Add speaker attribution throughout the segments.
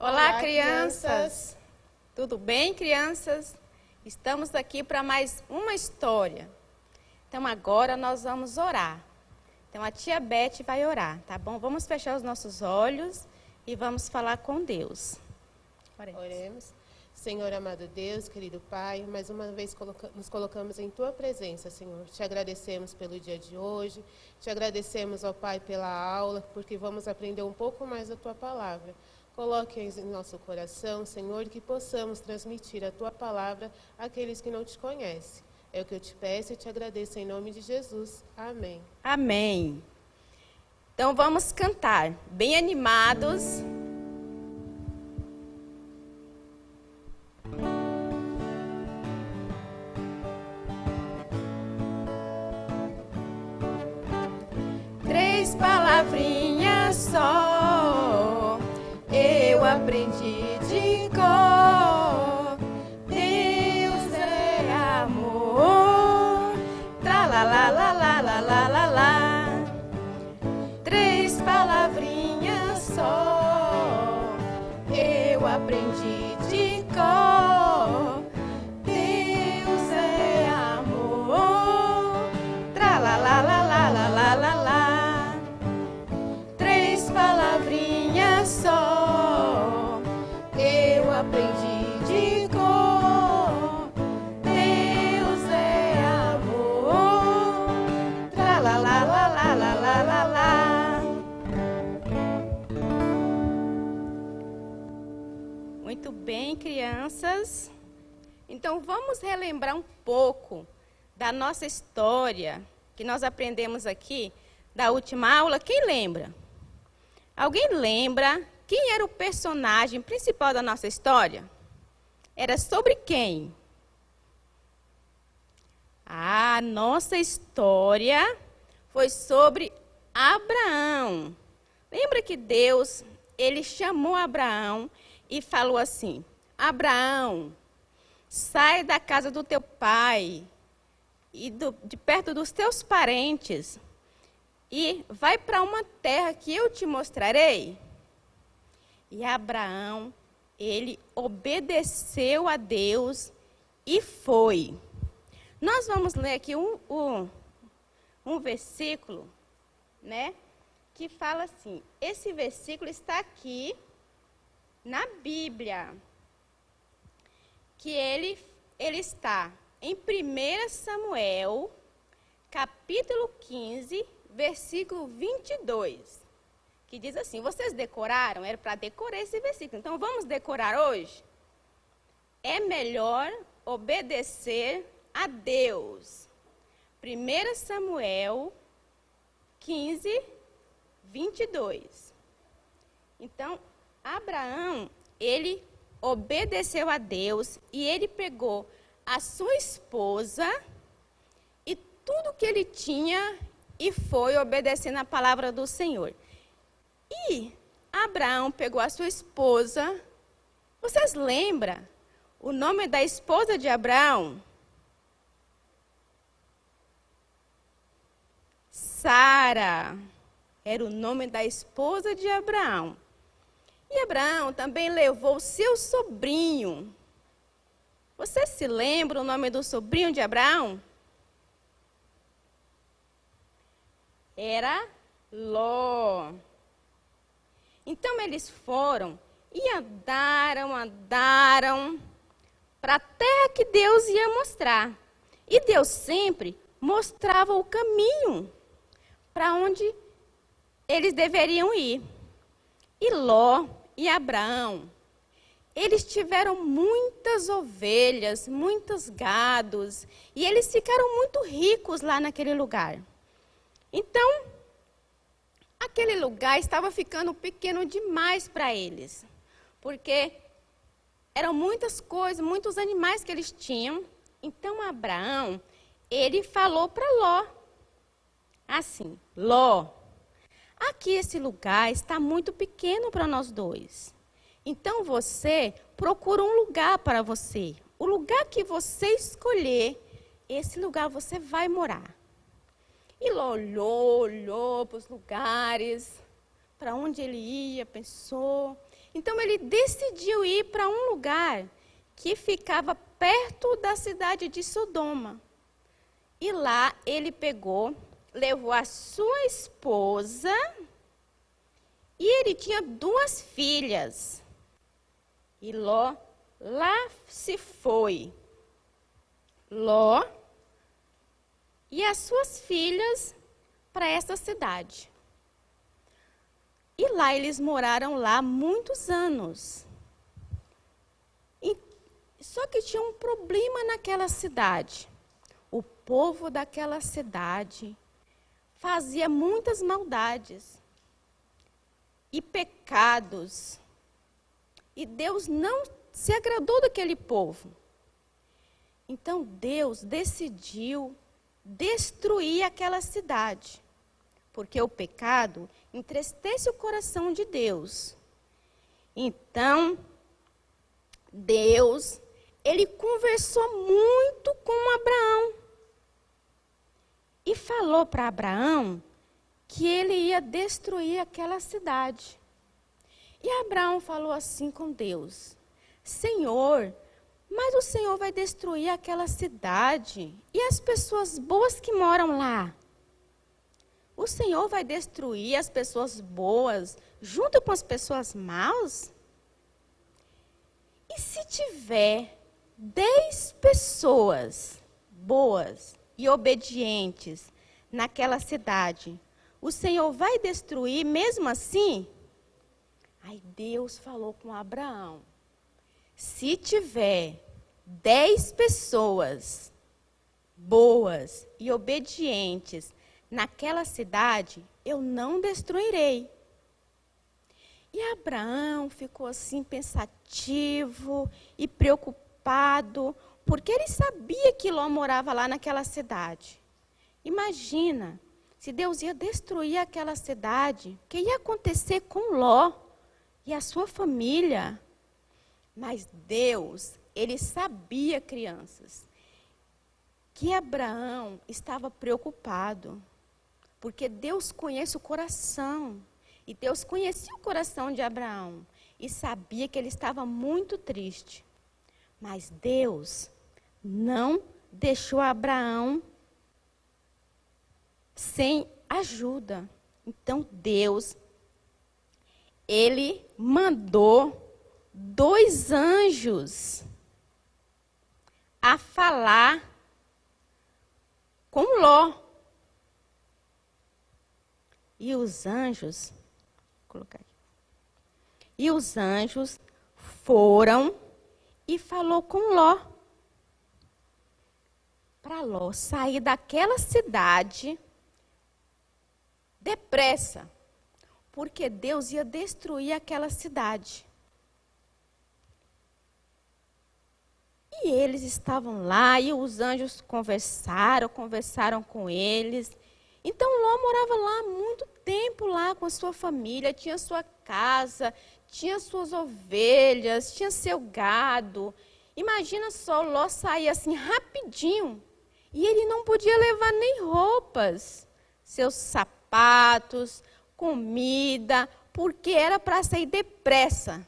Speaker 1: Olá, crianças! Tudo bem, crianças? Estamos aqui para mais uma história. Então, agora nós vamos orar. Então, a tia Beth vai orar, tá bom? Vamos fechar os nossos olhos e vamos falar com Deus.
Speaker 2: Oremos. Senhor amado Deus, querido Pai, mais uma vez nos colocamos em Tua presença, Senhor. Te agradecemos pelo dia de hoje, te agradecemos, ó Pai, pela aula, porque vamos aprender um pouco mais da Tua palavra. Coloque em nosso coração, Senhor, que possamos transmitir a Tua palavra àqueles que não te conhecem. É o que eu te peço e te agradeço em nome de Jesus. Amém.
Speaker 1: Amém. Então, vamos cantar, bem animados. Três palavrinhas só, eu aprendi de cor. Deus é amor, tra la la la la la la la la. Três palavrinhas só, eu aprendi de cor. Deus é amor, tra la la la la la la la la. Só eu aprendi de cor. Deus é amor. Tra la la la la la la la la. Muito bem, crianças. Então vamos relembrar um pouco da nossa história que nós aprendemos aqui da última aula. Quem lembra? Alguém lembra quem era o personagem principal da nossa história? Era sobre quem? A nossa história foi sobre Abraão. Lembra que Deus, ele chamou Abraão e falou assim: Abraão, sai da casa do teu pai e de perto dos teus parentes e vai para uma terra que eu te mostrarei. E Abraão, ele obedeceu a Deus e foi. Nós vamos ler aqui um versículo, né, que fala assim. Esse versículo está aqui na Bíblia, que ele está em 1 Samuel, capítulo 15, versículo 22, que diz assim, vocês decoraram? Era para decorar esse versículo, então vamos decorar hoje? É melhor obedecer a Deus. 1 Samuel 15, 22. Então, Abraão, ele obedeceu a Deus e ele pegou a sua esposa e tudo que ele tinha e foi obedecendo a palavra do Senhor. E Abraão pegou a sua esposa. Vocês lembram o nome da esposa de Abraão? Sara. Era o nome da esposa de Abraão. E Abraão também levou seu sobrinho. Você se lembra o nome do sobrinho de Abraão? Era Ló. Então eles foram e andaram para a terra que Deus ia mostrar. E Deus sempre mostrava o caminho para onde eles deveriam ir. E Ló e Abraão, eles tiveram muitas ovelhas, muitos gados, e eles ficaram muito ricos lá naquele lugar. Então, aquele lugar estava ficando pequeno demais para eles, porque eram muitas coisas, muitos animais que eles tinham. Então, Abraão, ele falou para Ló, assim, Ló, aqui esse lugar está muito pequeno para nós dois. Então, você procura um lugar para você. O lugar que você escolher, esse lugar você vai morar. E Ló olhou para os lugares, para onde ele ia, pensou. Então ele decidiu ir para um lugar que ficava perto da cidade de Sodoma. E lá ele levou a sua esposa, e ele tinha 2 filhas. E Ló lá se foi. Ló e as suas filhas para essa cidade. E lá eles moraram lá muitos anos. Só que tinha um problema naquela cidade. O povo daquela cidade fazia muitas maldades e pecados. E Deus não se agradou daquele povo. Então Deus decidiu destruir aquela cidade, porque o pecado entristece o coração de Deus. Então, Deus, ele conversou muito com Abraão e falou para Abraão que ele ia destruir aquela cidade. E Abraão falou assim com Deus: Senhor, mas o Senhor vai destruir aquela cidade e as pessoas boas que moram lá? O Senhor vai destruir as pessoas boas junto com as pessoas maus? E se tiver 10 pessoas boas e obedientes naquela cidade, o Senhor vai destruir mesmo assim? Aí Deus falou com Abraão: se tiver 10 pessoas boas e obedientes naquela cidade, eu não destruirei. E Abraão ficou assim pensativo e preocupado, porque ele sabia que Ló morava lá naquela cidade. Imagina, se Deus ia destruir aquela cidade, o que ia acontecer com Ló e a sua família? Mas Deus, ele sabia, crianças, que Abraão estava preocupado, porque Deus conhece o coração. E Deus conhecia o coração de Abraão e sabia que ele estava muito triste. Mas Deus não deixou Abraão sem ajuda. Então Deus, ele mandou 2 anjos a falar com Ló. E os anjos, vou colocar aqui. E os anjos foram e falou com Ló. Para Ló sair daquela cidade depressa, porque Deus ia destruir aquela cidade. E eles estavam lá e os anjos conversaram com eles. Então Ló morava lá há muito tempo lá com a sua família, tinha sua casa, tinha suas ovelhas, tinha seu gado. Imagina só, Ló saía assim rapidinho e ele não podia levar nem roupas, seus sapatos, comida, porque era para sair depressa.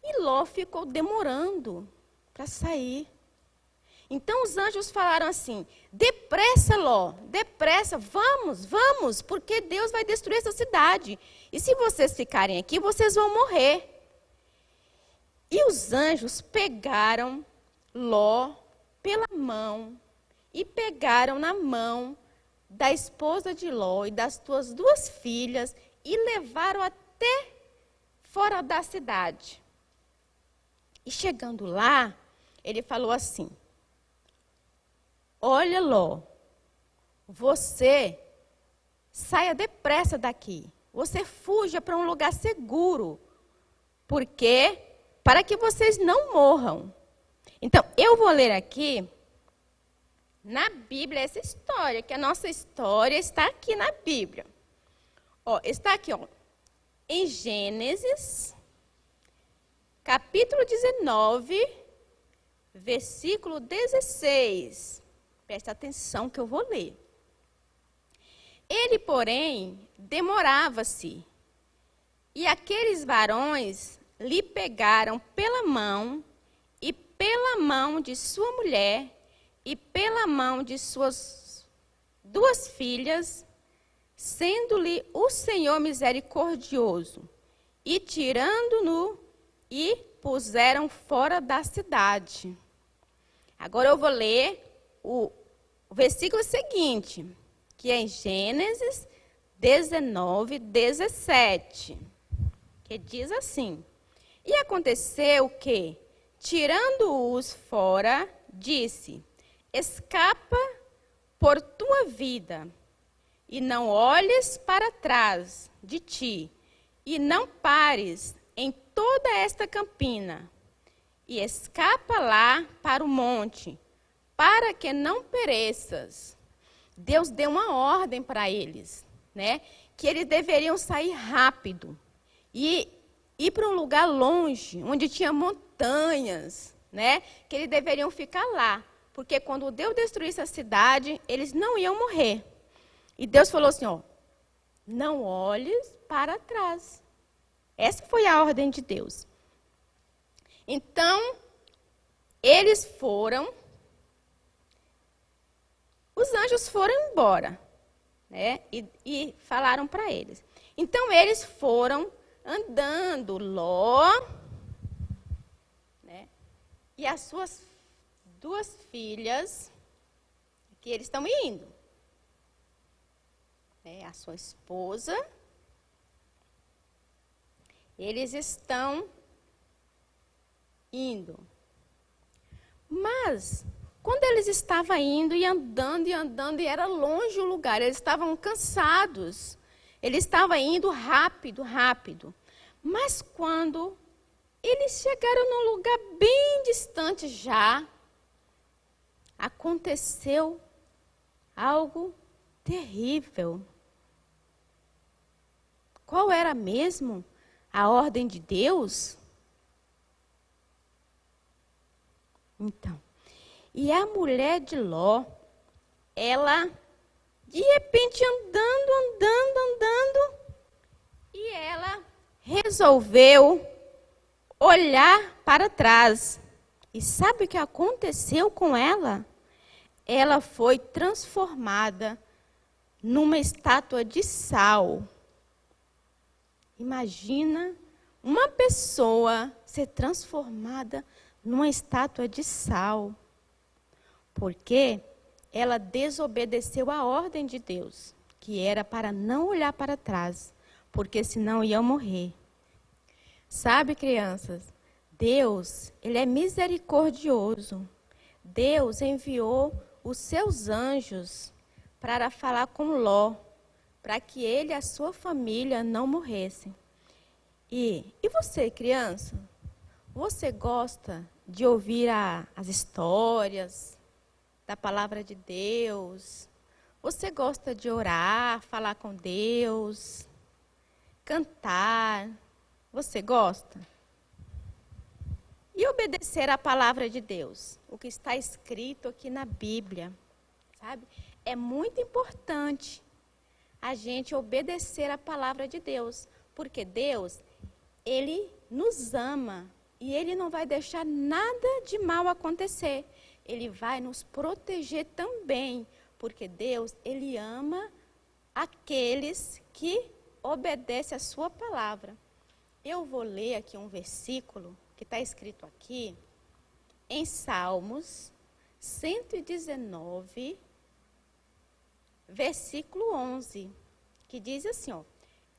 Speaker 1: E Ló ficou demorando para sair. Então os anjos falaram assim: depressa, Ló, depressa, vamos, porque Deus vai destruir essa cidade. E se vocês ficarem aqui, vocês vão morrer. E os anjos pegaram Ló pela mão e pegaram na mão da esposa de Ló e das suas 2 filhas e levaram até fora da cidade. E chegando lá, ele falou assim: olha, Ló, você saia depressa daqui. Você fuja para um lugar seguro, porque para que vocês não morram. Então, eu vou ler aqui na Bíblia essa história, que a nossa história está aqui na Bíblia. Ó, está aqui, ó, em Gênesis, capítulo 19, versículo 16. Presta atenção que eu vou ler. Ele, porém, demorava-se E aqueles varões lhe pegaram pela mão, e pela mão de sua mulher, e pela mão de suas 2 filhas, sendo-lhe o Senhor misericordioso, e tirando-no, e puseram fora da cidade. Agora eu vou ler o versículo seguinte, que é em Gênesis 19, 17, que diz assim: E aconteceu que, tirando-os fora, disse: Escapa por tua vida, e não olhes para trás de ti, e não pares em toda esta campina, e escapa lá para o monte, para que não pereças. Deus deu uma ordem para eles, né? Que eles deveriam sair rápido e ir para um lugar longe, onde tinha montanhas, né? Que eles deveriam ficar lá, porque quando Deus destruísse a cidade, eles não iam morrer. E Deus falou assim, ó, não olhes para trás. Essa foi a ordem de Deus. Então, eles foram, os anjos foram embora, né? E falaram para eles. Então, eles foram andando, Ló, né? E as suas 2 filhas, que eles estão indo. Né? A sua esposa, eles estão indo. Mas, quando eles estavam indo e andando, e era longe o lugar, eles estavam cansados. Eles estavam indo rápido, rápido. Mas quando eles chegaram num lugar bem distante já, aconteceu algo terrível. Qual era mesmo a ordem de Deus? Então, e a mulher de Ló, ela, de repente, andando, e ela resolveu olhar para trás. E sabe o que aconteceu com ela? Ela foi transformada numa estátua de sal. Imagina uma pessoa ser transformada numa estátua de sal. Porque ela desobedeceu a ordem de Deus, que era para não olhar para trás, porque senão ia morrer. Sabe, crianças, Deus, Ele é misericordioso. Deus enviou os seus anjos para falar com Ló, para que ele e a sua família não morressem. E você, criança, você gosta de ouvir as histórias da palavra de Deus? Você gosta de orar, falar com Deus, cantar? Você gosta? E obedecer à palavra de Deus, o que está escrito aqui na Bíblia, sabe? É muito importante a gente obedecer à palavra de Deus, porque Deus, Ele nos ama e Ele não vai deixar nada de mal acontecer. Ele vai nos proteger também, porque Deus, Ele ama aqueles que obedecem a sua palavra. Eu vou ler aqui um versículo que está escrito aqui em Salmos 119, versículo 11, que diz assim, ó,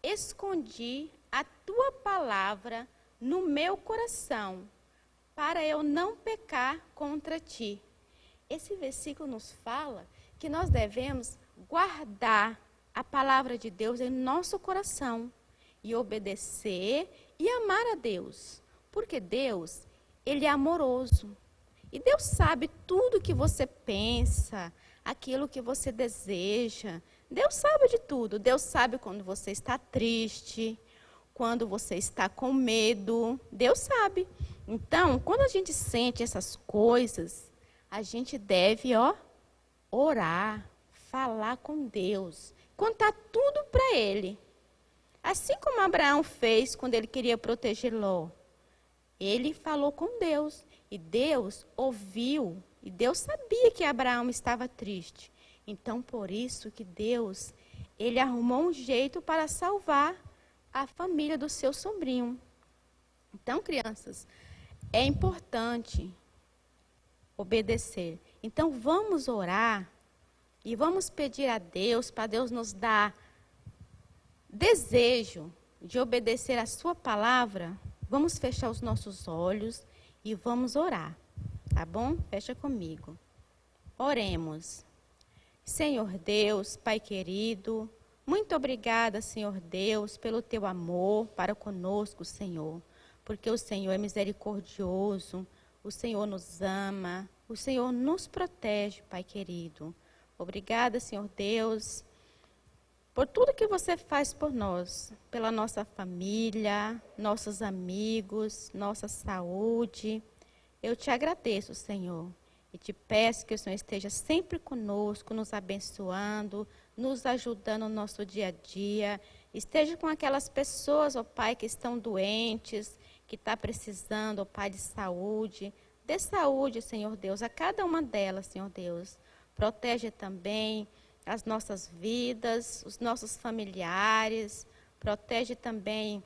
Speaker 1: escondi a tua palavra no meu coração, para eu não pecar contra ti. Esse versículo nos fala que nós devemos guardar a palavra de Deus em nosso coração e obedecer e amar a Deus, porque Deus, Ele é amoroso. E Deus sabe tudo que você pensa, aquilo que você deseja. Deus sabe de tudo. Deus sabe quando você está triste, quando você está com medo. Deus sabe. Então, quando a gente sente essas coisas, a gente deve, orar, falar com Deus, contar tudo para Ele. Assim como Abraão fez quando ele queria proteger Ló. Ele falou com Deus e Deus ouviu. E Deus sabia que Abraão estava triste. Então, por isso que Deus, ele arrumou um jeito para salvar a família do seu sobrinho. Então, crianças, é importante obedecer. Então, vamos orar e vamos pedir a Deus, para Deus nos dar desejo de obedecer a sua palavra. Vamos fechar os nossos olhos e vamos orar, tá bom? Fecha comigo. Oremos. Senhor Deus, Pai querido, muito obrigada, Senhor Deus, pelo teu amor para conosco, Senhor. Porque o Senhor é misericordioso, o Senhor nos ama, o Senhor nos protege, Pai querido. Obrigada, Senhor Deus, por tudo que você faz por nós, pela nossa família, nossos amigos, nossa saúde. Eu te agradeço, Senhor, e te peço que o Senhor esteja sempre conosco, nos abençoando, nos ajudando no nosso dia a dia. Esteja com aquelas pessoas, ó Pai, que estão doentes, que está precisando, ó Pai, de saúde. Dê saúde, Senhor Deus, a cada uma delas, Senhor Deus. Protege também as nossas vidas, os nossos familiares. Protege também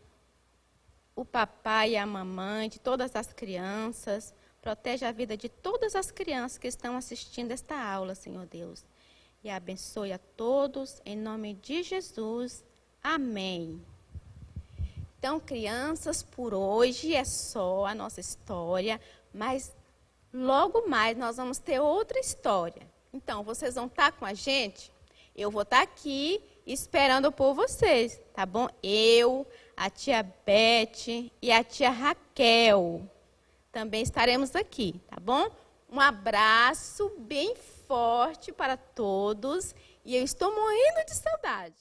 Speaker 1: o papai e a mamãe, de todas as crianças. Protege a vida de todas as crianças que estão assistindo esta aula, Senhor Deus. E abençoe a todos, em nome de Jesus. Amém. Então, crianças, por hoje é só a nossa história, mas logo mais nós vamos ter outra história. Então, vocês vão estar com a gente? Eu vou estar aqui esperando por vocês, tá bom? Eu, a tia Beth e a tia Raquel também estaremos aqui, tá bom? Um abraço bem forte para todos e eu estou morrendo de saudade.